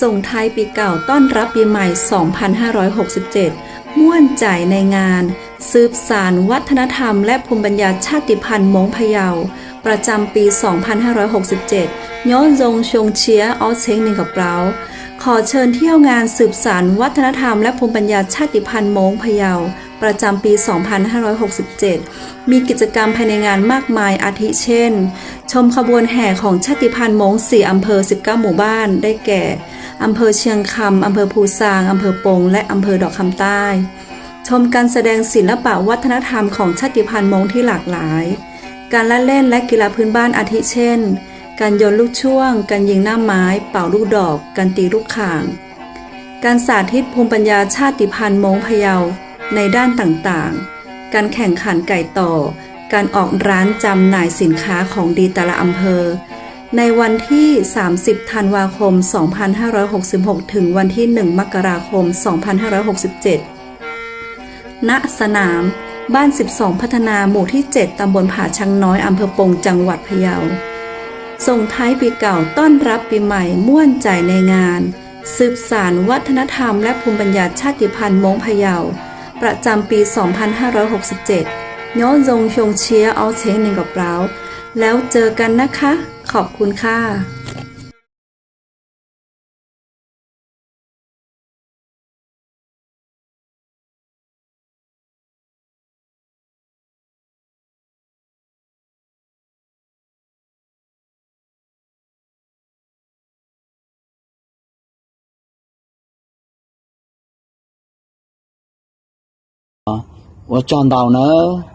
ส่งท้ายปีเก่าต้อนรับปีใหม่ 2567 ม่วนใจในงานสืบสานวัฒนธรรมและภูมิปัญญาชาติพันธุ์ม้งพะเยาประจำปี 2567 ย้อนยงชงเชียออเชงหนึ่งกับเราขอเชิญเที่ยวงานสืบสานวัฒนธรรมและภูมิปัญญาชาติพันธุ์ม้งพะเยาประจำปี 2567 มีกิจกรรมภายในงานมากมายอาทิเช่น ชมขบวนแห่ของชาติพันธุ์ม้ง4 อำเภอ 19 หมู่บ้านได้แก่อำเภอเชียงคำอำเภอภูซางอำเภอปงและอำเภอดอกคำใต้ ชมการแสดงศิลปะวัฒนธรรมของชาติพันธุ์ม้งที่หลากหลาย การละเล่นและกีฬาพื้นบ้านอาทิเช่น การโยนลูกช่วง การยิงหน้าไม้ เป่าลูกดอก การตีลูกข่าง การสาธิตภูมิปัญญาชาติพันธุ์ม้งพะเยาในด้านต่างๆ การแข่งขันไก่ต่อ การออกร้านจำหน่ายสินค้าของดีแต่ละอำเภอ ในวันที่ 30 ธันวาคม 2566 ถึงวันที่ 1 มกราคม 2567 ณ สนาม บ้าน 12 พัฒนาหมู่ที่ 7 ตำบลผาชังน้อย อำเภอปง จังหวัดพะเยา ส่งท้ายปีเก่าต้อนรับปีใหม่ม่วนใจในงานสืบสานวัฒนธรรมและภูมิปัญญาชาติพันธุ์ม้งพะเยาประจำปี 2567 ย้อนยงชงเชียเอาเชงหนึ่งกับเราแล้วเจอกันนะคะ ขอบคุณค่ะ我撞到呢。